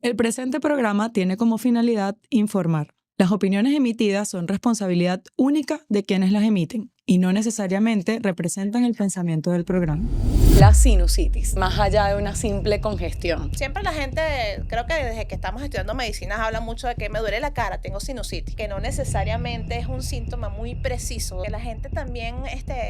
El presente programa tiene como finalidad informar. Las opiniones emitidas son responsabilidad única de quienes las emiten y no necesariamente representan el pensamiento del programa. La sinusitis, más allá de una simple congestión. Siempre la gente, creo que desde que estamos estudiando medicinas, habla mucho de que me duele la cara, tengo sinusitis, que no necesariamente es un síntoma muy preciso. Que la gente también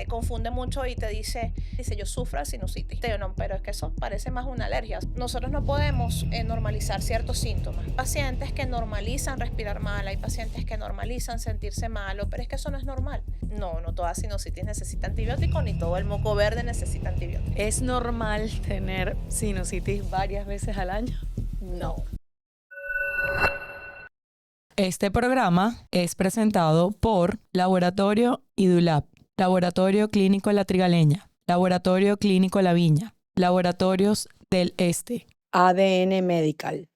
confunde mucho y te dice, yo sufro de sinusitis. Yo no, pero es que eso parece más una alergia. Nosotros no podemos normalizar ciertos síntomas. Hay pacientes que normalizan respirar mal, hay pacientes que normalizan sentirse malo, pero es que eso no es normal. No toda sinusitis necesita antibiótico, ni todo el moco verde necesita antibiótico. ¿Es normal tener sinusitis varias veces al año? No. Este programa es presentado por Laboratorio IDULAB, Laboratorio Clínico La Trigaleña, Laboratorio Clínico La Viña, Laboratorios del Este, ADN Medical.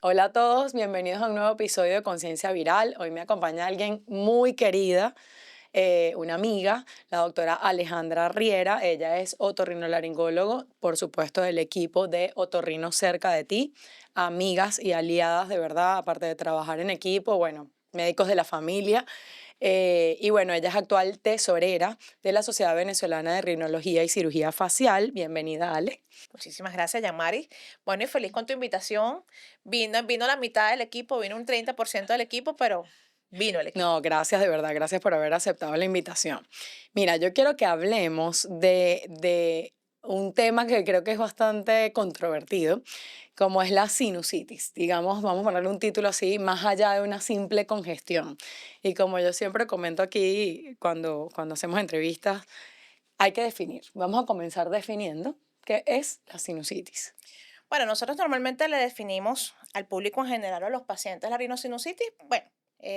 Hola a todos, bienvenidos a un nuevo episodio de Conciencia Viral. Hoy me acompaña alguien muy querida, una amiga, la doctora Alejandra Riera. Ella es otorrinolaringólogo, por supuesto, del equipo de Otorrino Cerca de Ti. Amigas y aliadas, de verdad, aparte de trabajar en equipo, bueno, médicos de la familia. Y bueno, ella es actual tesorera de la Sociedad Venezolana de Rinología y Cirugía Facial. Bienvenida, Ale. Muchísimas gracias, Yamari. Bueno, y feliz con tu invitación. Vino la mitad del equipo, vino un 30% del equipo, pero vino el equipo. No, gracias, de verdad, gracias por haber aceptado la invitación. Mira, yo quiero que hablemos de un tema que creo que es bastante controvertido, como es la sinusitis. Digamos, vamos a ponerle un título así, más allá de una simple congestión. Y como yo siempre comento aquí cuando hacemos entrevistas, hay que definir. Vamos a comenzar definiendo qué es la sinusitis. Bueno, nosotros normalmente le definimos al público en general o a los pacientes la rinosinusitis, bueno,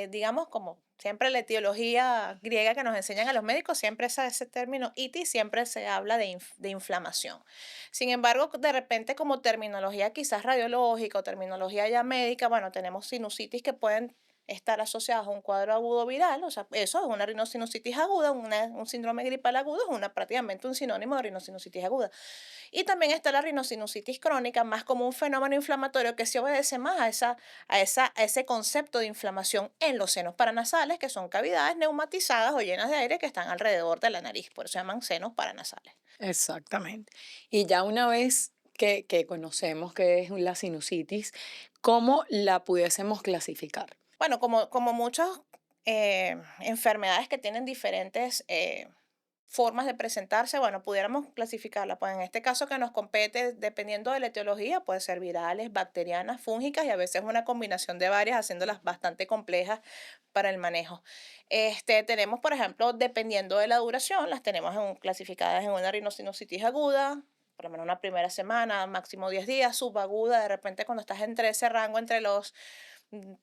digamos como siempre la etiología griega que nos enseñan a los médicos, siempre es ese término itis, siempre se habla de inflamación. Sin embargo, de repente como terminología quizás radiológica o terminología ya médica, bueno, tenemos sinusitis que pueden estar asociadas a un cuadro agudo viral, o sea, eso es una rinosinusitis aguda, un síndrome gripal agudo, es prácticamente un sinónimo de rinosinusitis aguda. Y también está la rinosinusitis crónica, más como un fenómeno inflamatorio que se obedece más a ese concepto de inflamación en los senos paranasales, que son cavidades neumatizadas o llenas de aire que están alrededor de la nariz, por eso se llaman senos paranasales. Exactamente. Y ya una vez que conocemos qué es la sinusitis, ¿cómo la pudiésemos clasificar? Bueno, como muchas enfermedades que tienen diferentes formas de presentarse, bueno, pudiéramos clasificarla. Pues en este caso que nos compete, dependiendo de la etiología, puede ser virales, bacterianas, fúngicas y a veces una combinación de varias, haciéndolas bastante complejas para el manejo. Tenemos, por ejemplo, dependiendo de la duración, las tenemos clasificadas en una rinosinusitis aguda, por lo menos una primera semana, máximo 10 días, subaguda, de repente cuando estás entre ese rango, entre los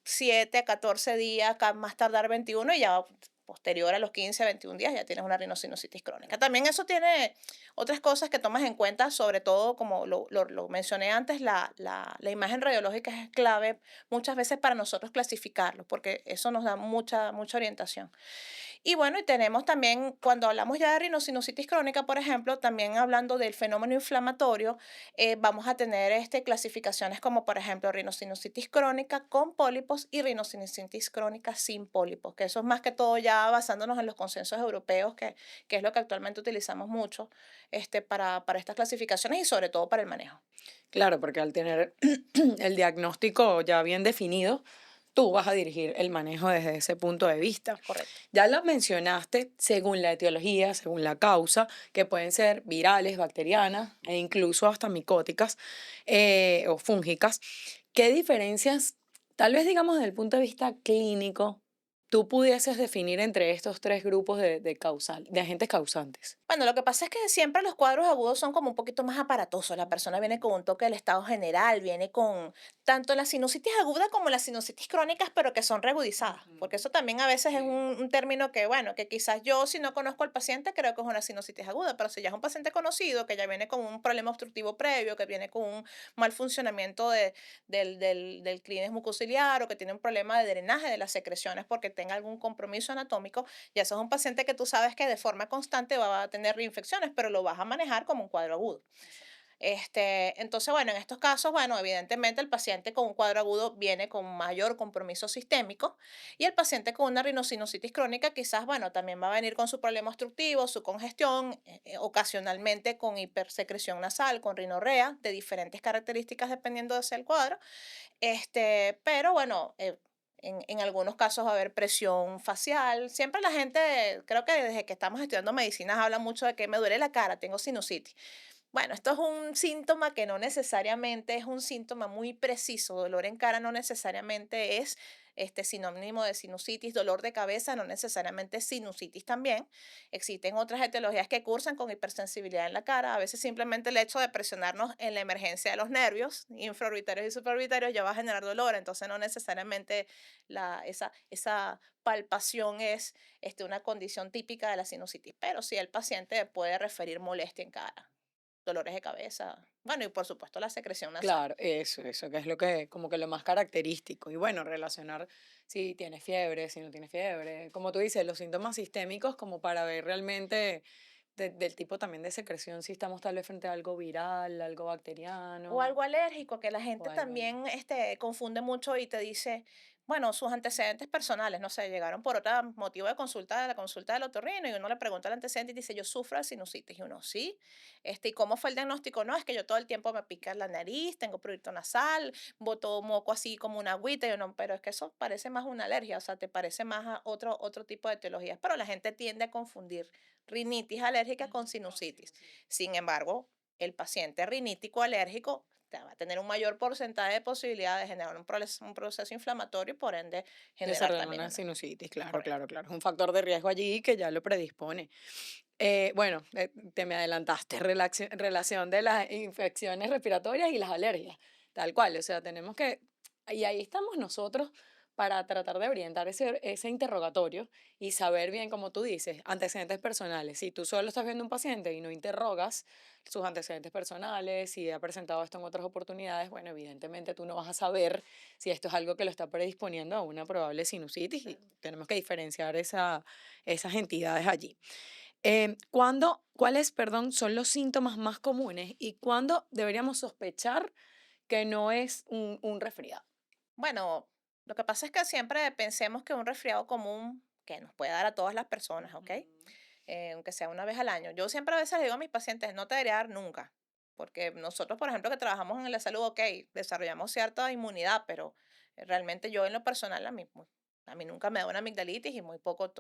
7 a 14 días, más tardar 21 y ya posterior a los 15 a 21 días ya tienes una rinosinusitis crónica. También eso tiene otras cosas que tomas en cuenta, sobre todo como lo mencioné antes, la imagen radiológica es clave muchas veces para nosotros clasificarlo, porque eso nos da mucha orientación. Y bueno, y tenemos también, cuando hablamos ya de rinosinusitis crónica, por ejemplo, también hablando del fenómeno inflamatorio, vamos a tener clasificaciones como, por ejemplo, rinosinusitis crónica con pólipos y rinosinusitis crónica sin pólipos, que eso es más que todo ya basándonos en los consensos europeos, que es lo que actualmente utilizamos mucho para estas clasificaciones y sobre todo para el manejo. Claro, porque al tener el diagnóstico ya bien definido, tú vas a dirigir el manejo desde ese punto de vista. Correcto. Ya lo mencionaste según la etiología, según la causa, que pueden ser virales, bacterianas e incluso hasta micóticas o fúngicas. ¿Qué diferencias, tal vez digamos desde el punto de vista clínico, tú pudieses definir entre estos tres grupos de agentes causantes? Bueno, lo que pasa es que siempre los cuadros agudos son como un poquito más aparatosos. La persona viene con un toque del estado general, viene con tanto la sinusitis aguda como las sinusitis crónicas, pero que son reagudizadas. Porque eso también a veces es un término que, bueno, que quizás yo si no conozco al paciente creo que es una sinusitis aguda, pero si ya es un paciente conocido, que ya viene con un problema obstructivo previo, que viene con un mal funcionamiento del clínex mucociliar o que tiene un problema de drenaje de las secreciones porque tenga algún compromiso anatómico, ya eso es un paciente que tú sabes que de forma constante va a tener reinfecciones, pero lo vas a manejar como un cuadro agudo. Entonces, bueno, en estos casos, bueno, evidentemente el paciente con un cuadro agudo viene con mayor compromiso sistémico y el paciente con una rinosinusitis crónica quizás, bueno, también va a venir con su problema obstructivo, su congestión, ocasionalmente con hipersecreción nasal, con rinorrea, de diferentes características dependiendo de ese el cuadro. Pero bueno, en algunos casos va a haber presión facial. Siempre la gente, creo que desde que estamos estudiando medicinas, habla mucho de que me duele la cara, tengo sinusitis. Bueno, esto es un síntoma que no necesariamente es un síntoma muy preciso. Dolor en cara no necesariamente es sinónimo de sinusitis. Dolor de cabeza no necesariamente es sinusitis también. Existen otras etiologías que cursan con hipersensibilidad en la cara. A veces simplemente el hecho de presionarnos en la emergencia de los nervios, infraorbitarios y supraorbitarios, ya va a generar dolor. Entonces no necesariamente esa palpación es una condición típica de la sinusitis. Pero sí el paciente puede referir molestia en cara, dolores de cabeza, bueno, y por supuesto la secreción nasal. Claro, eso, que es lo que, como que lo más característico. Y bueno, relacionar si tienes fiebre, si no tienes fiebre. Como tú dices, los síntomas sistémicos, como para ver realmente del tipo también de secreción, si estamos tal vez frente a algo viral, algo O bacteriano algo alérgico, que la o gente algo. también confunde mucho y te dice, bueno, sus antecedentes personales, no sé, llegaron por otro motivo de la consulta del otorrino y uno le pregunta al antecedente y dice, yo sufro de sinusitis. Y uno, sí. ¿Y cómo fue el diagnóstico? No, es que yo todo el tiempo me pica la nariz, tengo prurito nasal, boto moco así como una agüita. Y yo, no, pero es que eso parece más una alergia, o sea, te parece más a otro tipo de etiologías. Pero la gente tiende a confundir rinitis alérgica con sinusitis. Sin embargo, el paciente rinítico alérgico va a tener un mayor porcentaje de posibilidad de generar un proceso inflamatorio y por ende generar Desarrollar también una una. sinusitis, claro, Correcto. claro, claro. Es un factor de riesgo allí que ya lo predispone. Bueno, te me adelantaste, relación de las infecciones respiratorias y las alergias, tal cual. O sea, tenemos que, y ahí estamos nosotros para tratar de orientar ese interrogatorio y saber bien, como tú dices, antecedentes personales. Si tú solo estás viendo un paciente y no interrogas sus antecedentes personales, si ha presentado esto en otras oportunidades, bueno, evidentemente tú no vas a saber si esto es algo que lo está predisponiendo a una probable sinusitis y tenemos que diferenciar esas entidades allí. ¿Cuáles, perdón, son los síntomas más comunes y cuándo deberíamos sospechar que no es un resfriado? Bueno, lo que pasa es que siempre pensemos que un resfriado común que nos puede dar a todas las personas, ¿ok? Ujú. Aunque sea una vez al año. Yo siempre a veces le digo a mis pacientes, no te debería dar nunca, porque nosotros, por ejemplo, que trabajamos en la salud, ok, desarrollamos cierta inmunidad, pero realmente yo en lo personal a mí nunca me da una amigdalitis y muy poco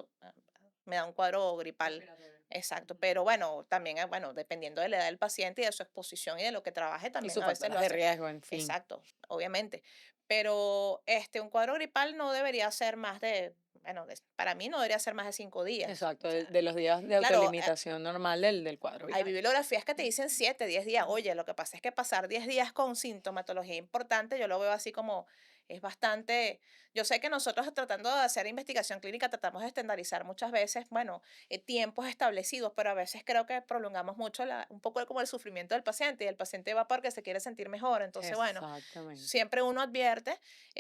me da un cuadro gripal. Respiratorio. Exacto, Ujú. pero bueno, también, bueno, dependiendo de la edad del paciente y de su exposición y de lo que trabaje, Y también sus a veces factores lo de hace. riesgo, en fin. Exacto, obviamente. Pero un cuadro gripal no debería ser más de, bueno, para mí no debería ser más de 5 días. Exacto, O sea, de los días de claro, autolimitación normal del cuadro hay viral. bibliografías que te dicen 7, 10 días. Oye, lo que pasa es que pasar 10 días con sintomatología importante, yo lo veo así como es bastante. Yo sé que nosotros tratando de hacer investigación clínica tratamos de estandarizar muchas veces, bueno, tiempos establecidos, pero a veces creo que prolongamos mucho un poco como el sufrimiento del paciente y el paciente va porque se quiere sentir mejor. Entonces, bueno, Exactamente. siempre uno advierte,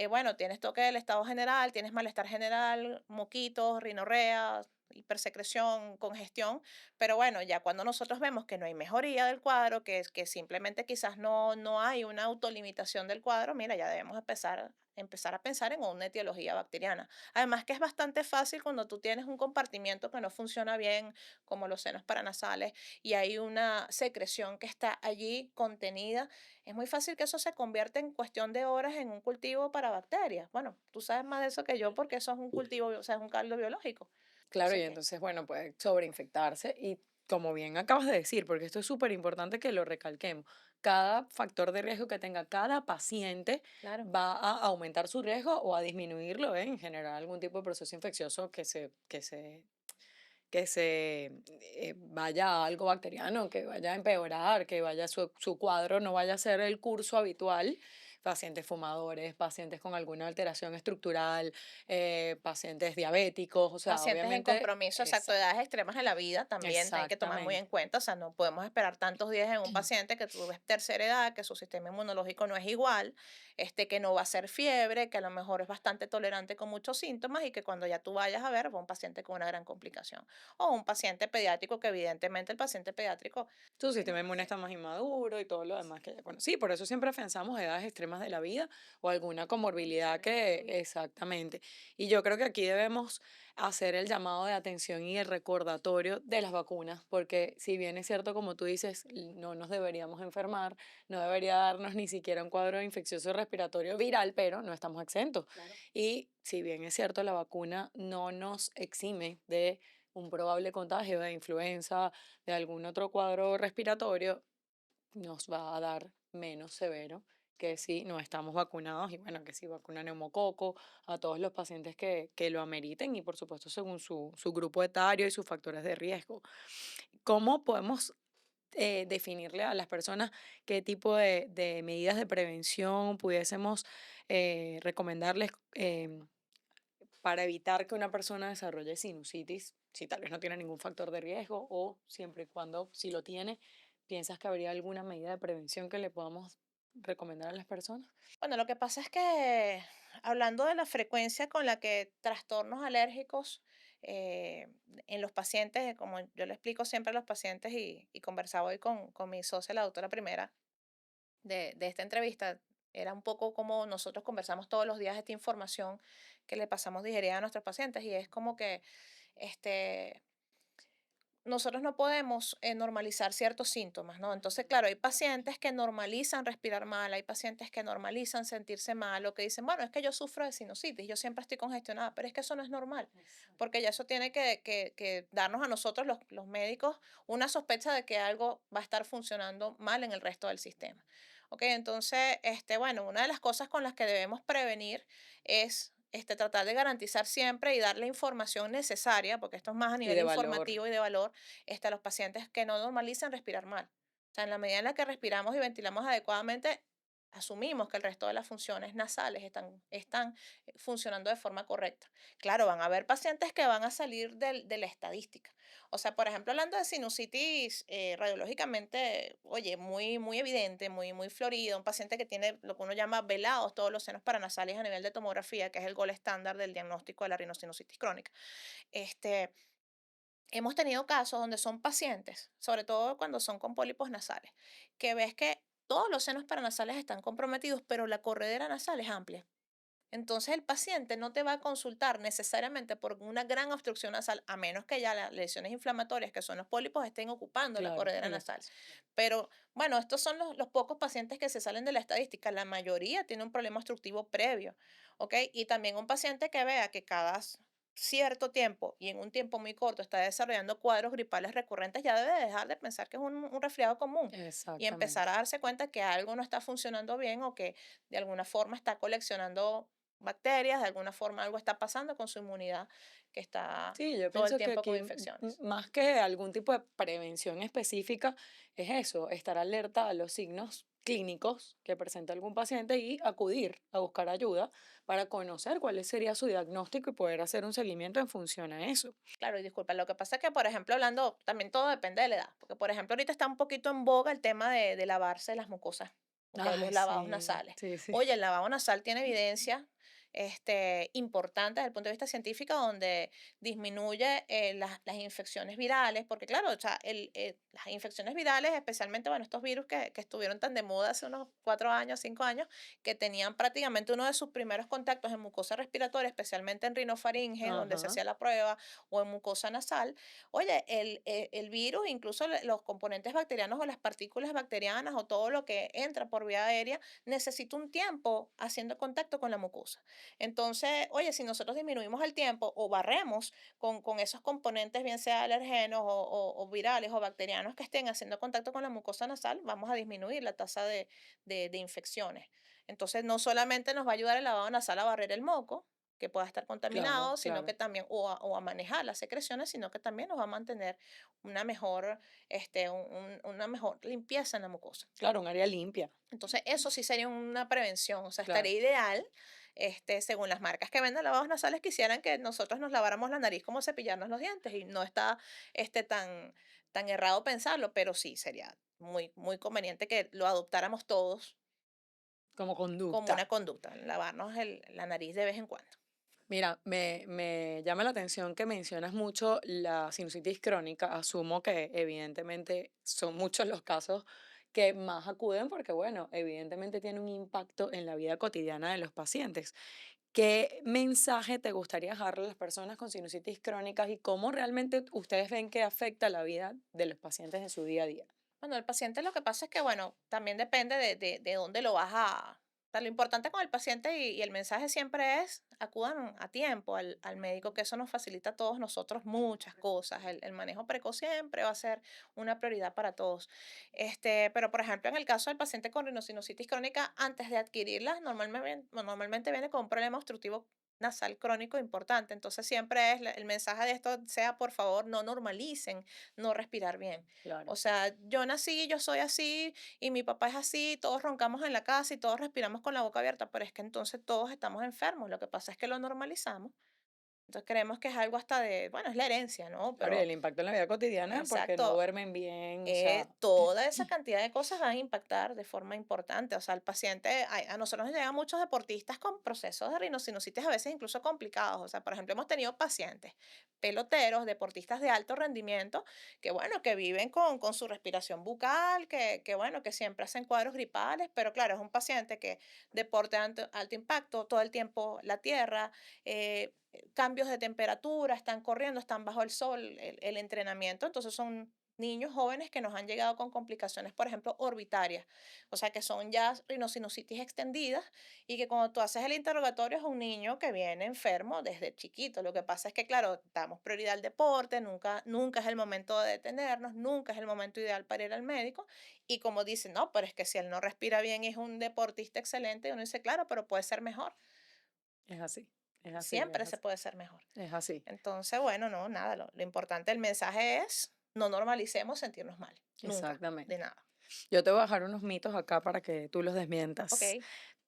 bueno, tienes toque del estado general, tienes malestar general, moquitos, rinorrea, hipersecreción, congestión, pero bueno, ya cuando nosotros vemos que no hay mejoría del cuadro, que simplemente quizás no hay una autolimitación del cuadro, mira, ya debemos empezar a pensar en una etiología bacteriana. Además que es bastante fácil cuando tú tienes un compartimiento que no funciona bien, como los senos paranasales, y hay una secreción que está allí contenida, es muy fácil que eso se convierta en cuestión de horas en un cultivo para bacterias. Bueno, tú sabes más de eso que yo porque eso es un cultivo, o sea, es un caldo biológico. Claro, y Entonces, ¿qué? entonces, bueno, puede sobreinfectarse y como bien acabas de decir, porque esto es súper importante que lo recalquemos, cada factor de riesgo que tenga cada paciente Claro. va a aumentar su riesgo o a disminuirlo, en generar algún tipo de proceso infeccioso que se vaya a algo bacteriano, que vaya a empeorar, que vaya su cuadro no vaya a ser el curso habitual, pacientes fumadores, pacientes con alguna alteración estructural, pacientes diabéticos, o sea, Pacientes en obviamente, compromiso, exacto, edades extremas en la vida también hay que tomar muy en exactamente. cuenta, o sea, no podemos esperar tantos días en un paciente que tú ves tercera edad, que su sistema inmunológico no es igual, que no va a ser fiebre, que a lo mejor es bastante tolerante con muchos síntomas y que cuando ya tú vayas a ver va un paciente con una gran complicación. O un paciente pediátrico que evidentemente el paciente pediátrico Tu sistema inmune está más inmaduro y todo lo demás que ya conocí. Por eso siempre pensamos edades extremas de la vida o alguna comorbilidad que exactamente. Y yo creo que aquí debemos hacer el llamado de atención y el recordatorio de las vacunas, porque si bien es cierto, como tú dices, no nos deberíamos enfermar, no debería darnos ni siquiera un cuadro infeccioso respiratorio viral, pero no estamos exentos. Y si bien es cierto, la vacuna no nos exime de un probable contagio de influenza, de algún otro cuadro respiratorio, nos va a dar menos severo que si no estamos vacunados y bueno, que si vacuna neumococo a todos los pacientes que lo ameriten y por supuesto según su grupo etario y sus factores de riesgo. ¿Cómo podemos definirle a las personas qué tipo de medidas de prevención pudiésemos recomendarles para evitar que una persona desarrolle sinusitis, si tal vez no tiene ningún factor de riesgo o siempre y cuando, si lo tiene, piensas que habría alguna medida de prevención que le podamos recomendar a las personas? Bueno, lo que pasa es que hablando de la frecuencia con la que trastornos alérgicos eh, en los pacientes, como yo le explico siempre a los pacientes y conversaba hoy con mi socia, la doctora primera de esta entrevista, era un poco como nosotros conversamos todos los días esta información que le pasamos digerida a nuestros pacientes y es como que este, nosotros no podemos normalizar ciertos síntomas, ¿no? Entonces, claro, hay pacientes que normalizan respirar mal, hay pacientes que normalizan sentirse mal o que dicen, bueno, es que yo sufro de sinusitis, yo siempre estoy congestionada, pero es que eso no es normal, porque ya eso tiene que darnos a nosotros los médicos una sospecha de que algo va a estar funcionando mal en el resto del sistema. ¿Ok? Entonces, bueno, una de las cosas con las que debemos prevenir es tratar de garantizar siempre y dar la información necesaria, porque esto es más a Y nivel de valor. informativo y de valor, a los pacientes que no normalizan respirar mal. O sea, en la medida en la que respiramos y ventilamos adecuadamente, asumimos que el resto de las funciones nasales están funcionando de forma correcta. Claro, van a haber pacientes que van a salir de la estadística. O sea, por ejemplo, hablando de sinusitis radiológicamente, oye, muy evidente, muy florida, un paciente que tiene lo que uno llama velados todos los senos paranasales a nivel de tomografía, que es el gol estándar del diagnóstico de la rinosinusitis crónica. Este, Hemos tenido casos donde son pacientes, sobre todo cuando son con pólipos nasales, que ves que todos los senos paranasales están comprometidos, pero la corredera nasal es amplia. Entonces el paciente no te va a consultar necesariamente por una gran obstrucción nasal, a menos que ya las lesiones inflamatorias, que son los pólipos, estén ocupando la Claro, corredera el nasal. espacio. Pero bueno, estos son los pocos pacientes que se salen de la estadística. La mayoría tiene un problema obstructivo previo, ¿ok? Y también un paciente que vea que cada cierto tiempo y en un tiempo muy corto está desarrollando cuadros gripales recurrentes, ya debe dejar de pensar que es un resfriado común y empezar Exactamente. a darse cuenta que algo no está funcionando bien o que de alguna forma está coleccionando bacterias, de alguna forma algo está pasando con su inmunidad que está Sí, yo todo el pienso que tiempo con aquí, infecciones. más que algún tipo de prevención específica, es eso, estar alerta a los signos clínicos que presenta algún paciente y acudir a buscar ayuda para conocer cuál sería su diagnóstico y poder hacer un seguimiento en función a eso. Claro, y disculpa, lo que pasa es que, por ejemplo, hablando, también todo depende de la edad, porque, por ejemplo, ahorita está un poquito en boga el tema de lavarse las mucosas, ¿ok? Los Ay, lavados sí, nasales. sí, sí. Oye, el lavado nasal tiene evidencia importante desde el punto de vista científico, donde disminuye las infecciones virales, porque claro, o sea, las infecciones virales, especialmente, bueno, estos virus que estuvieron tan de moda hace unos 4 años, 5 años, que tenían prácticamente uno de sus primeros contactos en mucosa respiratoria, especialmente en rinofaringe, donde se Ajá. hacía la prueba, o en mucosa nasal. Oye, el virus, incluso los componentes bacterianos o las partículas bacterianas o todo lo que entra por vía aérea, necesita un tiempo haciendo contacto con la mucosa. Entonces, oye, si nosotros disminuimos el tiempo o barremos con esos componentes, bien sea alergenos o virales o bacterianos que estén haciendo contacto con la mucosa nasal, vamos a disminuir la tasa de infecciones. Entonces, no solamente nos va a ayudar el lavado nasal a barrer el moco, que pueda estar Claro, contaminado, sino que claro. también, o a manejar las secreciones, sino que también nos va a mantener una mejor, una mejor limpieza en la mucosa. Claro, un área limpia. Entonces, eso sí sería una prevención, o sea, Claro. estaría ideal, según las marcas que venden lavados nasales, quisieran que nosotros nos laváramos la nariz como cepillarnos los dientes, y no está tan errado pensarlo, pero sí sería muy, muy conveniente que lo adoptáramos todos Como como conducta. una conducta, lavarnos la nariz de vez en cuando. Mira, me llama la atención que mencionas mucho la sinusitis crónica. Asumo que evidentemente son muchos los casos que más acuden porque, bueno, evidentemente tiene un impacto en la vida cotidiana de los pacientes. ¿Qué mensaje te gustaría dejarle a las personas con sinusitis crónicas y cómo realmente ustedes ven que afecta la vida de los pacientes en su día a día? Bueno, el paciente lo que pasa es que, bueno, también depende de dónde lo vas a... O sea, lo importante con el paciente y el mensaje siempre es acudan a tiempo al médico, que eso nos facilita a todos nosotros muchas cosas. El manejo precoz siempre va a ser una prioridad para todos. Pero, por ejemplo, en el caso del paciente con rinosinusitis crónica, antes de adquirirla, normalmente viene con un problema obstructivo nasal crónico importante. Entonces, siempre es el mensaje de esto sea, por favor, no normalicen no respirar bien. Claro. O sea, yo nací, yo soy así y mi papá es así, todos roncamos en la casa y todos respiramos con la boca abierta, pero es que entonces todos estamos enfermos. Lo que pasa es que lo normalizamos. Entonces creemos que es algo hasta de, bueno, es la herencia, ¿no? Claro, y Pero, el impacto en la vida cotidiana porque no exacto, duermen bien, o sea, toda esa cantidad de cosas van a impactar de forma importante. O sea, el paciente, a nosotros nos llegan muchos deportistas con procesos de rinosinusitis a veces incluso complicados. O sea, por ejemplo, hemos tenido pacientes, peloteros, deportistas de alto rendimiento, que bueno, que viven con su respiración bucal, que bueno, que siempre hacen cuadros gripales, pero claro, es un paciente que deporte de alto impacto, todo el tiempo la tierra, cambios de temperatura, están corriendo, están bajo el sol, el entrenamiento, entonces son niños jóvenes que nos han llegado con complicaciones, por ejemplo, orbitarias, o sea, que son ya rinosinusitis extendidas y que cuando tú haces el interrogatorio es un niño que viene enfermo desde chiquito. Lo que pasa es que, claro, damos prioridad al deporte, nunca es el momento de detenernos, nunca es el momento ideal para ir al médico. Y como dicen, no, pero es que si él no respira bien y es un deportista excelente, y uno dice, claro, pero puede ser mejor, es así, es así, es siempre se así. puede ser mejor. Es así, Entonces, bueno, no, nada, lo importante del mensaje es no normalicemos sentirnos mal, nunca, de exactamente. nada. Yo te voy a dejar unos mitos acá para que tú los Ok, desmientas.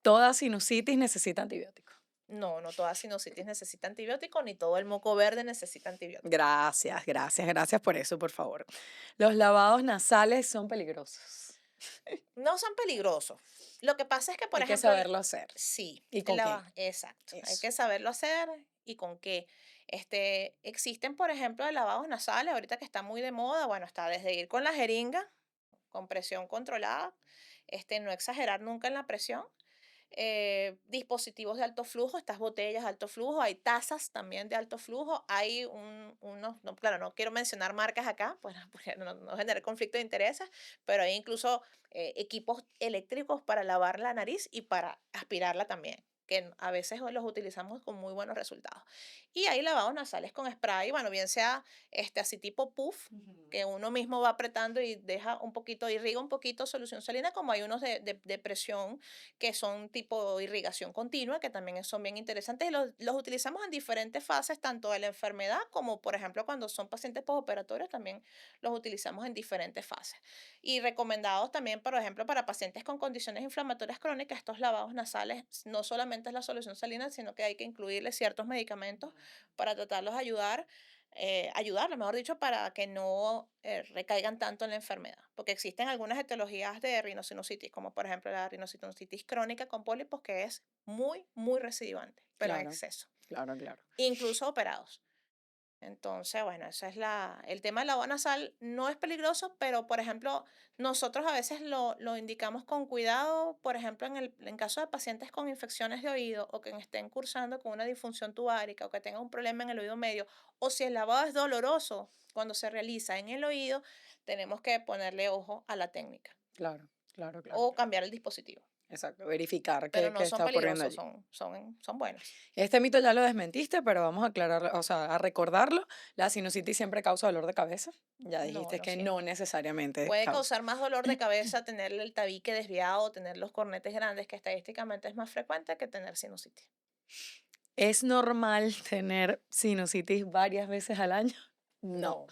Toda sinusitis necesita antibiótico. no, no toda sinusitis necesita antibiótico, ni todo el moco verde necesita antibiótico. Gracias, gracias, gracias por eso, por favor. Los lavados nasales son peligrosos. No son peligrosos. Lo que pasa es que, por Hay que ejemplo, saberlo hacer. sí, ¿Y con qué? exacto, hay Eso. que saberlo hacer y con qué. Existen, por ejemplo, de lavados nasales, ahorita que está muy de moda, bueno, está desde ir con la jeringa, con presión controlada, no exagerar nunca en la presión, dispositivos de alto flujo, estas botellas de alto flujo, hay tazas también de alto flujo, hay unos, no, claro, no quiero mencionar marcas acá, pues, porque no generar conflicto de intereses, pero hay incluso equipos eléctricos para lavar la nariz y para aspirarla también, que a veces los utilizamos con muy buenos resultados. Y hay lavados nasales con spray, bueno, bien sea así tipo puff, Ujú. que uno mismo va apretando y deja un poquito, irriga un poquito solución salina, como hay unos de presión que son tipo irrigación continua, que también son bien interesantes y los utilizamos en diferentes fases, tanto de la enfermedad como, por ejemplo, cuando son pacientes postoperatorios, también los utilizamos en diferentes fases. Y recomendados también, por ejemplo, para pacientes con condiciones inflamatorias crónicas, estos lavados nasales no solamente es la solución salina, sino que hay que incluirle ciertos medicamentos para tratarlos de ayudarlos, mejor dicho, para que no recaigan tanto en la enfermedad. Porque existen algunas etiologías de rinosinusitis, como por ejemplo la rinosinusitis crónica con pólipos, que es muy, muy recidivante, pero en Claro, exceso, claro, claro. incluso operados. Entonces, bueno, ese es el tema del lavado nasal no es peligroso, pero por ejemplo, nosotros a veces lo indicamos con cuidado, por ejemplo, en caso de pacientes con infecciones de oído o que estén cursando con una disfunción tubárica o que tengan un problema en el oído medio, o si el lavado es doloroso cuando se realiza en el oído, tenemos que ponerle ojo a la técnica Claro, claro, claro, o claro. cambiar el dispositivo, Exacto, verificar pero qué, no qué son está ocurriendo peligrosos, allí. son buenos. Este mito ya lo desmentiste, pero vamos a aclarar, o sea, a recordarlo. La sinusitis siempre causa dolor de cabeza. Ya No, dijiste no que no siempre. necesariamente Puede causa. causar más dolor de cabeza tener el tabique desviado, tener los cornetes grandes, que estadísticamente es más frecuente que tener sinusitis. ¿Es normal tener sinusitis varias veces al año? No.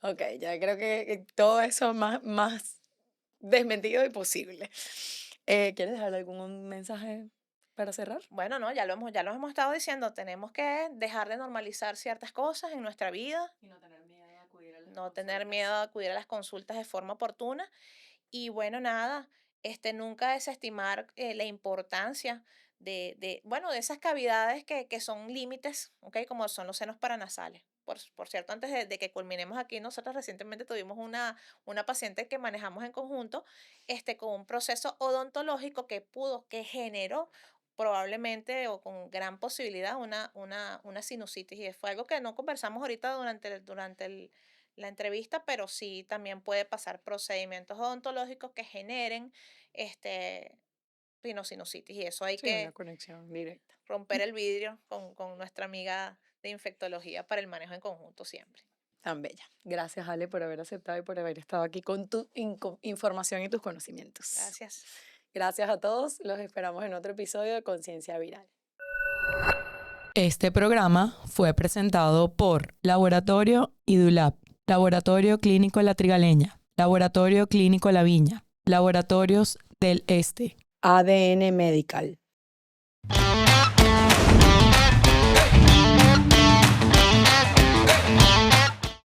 Ok, ya creo que todo eso más desmentido y posible. ¿Quieres dejar algún mensaje para cerrar? Bueno, no, ya lo hemos estado diciendo, tenemos que dejar de normalizar ciertas cosas en nuestra vida, Y no tener miedo a acudir a las no tener miedo a acudir a las consultas de forma oportuna y bueno, nada, nunca desestimar la importancia bueno, de esas cavidades que son límites, ¿ok? Como son los senos paranasales. Por cierto, antes de que culminemos aquí, nosotros recientemente tuvimos una paciente que manejamos en conjunto, con un proceso odontológico que generó probablemente o con gran posibilidad una sinusitis. Y fue algo que no conversamos ahorita la entrevista, pero sí también puede pasar procedimientos odontológicos que generen este, rinosinusitis. Y eso hay Sí, una que conexión directa. romper el vidrio con nuestra amiga de infectología para el manejo en conjunto siempre. Tan bella. Gracias, Ale, por haber aceptado y por haber estado aquí con tu información y tus conocimientos. Gracias. Gracias a todos. Los esperamos en otro episodio de Conciencia Viral. Este programa fue presentado por Laboratorio IDULAB, Laboratorio Clínico La Trigaleña, Laboratorio Clínico La Viña, Laboratorios del Este, ADN Medical.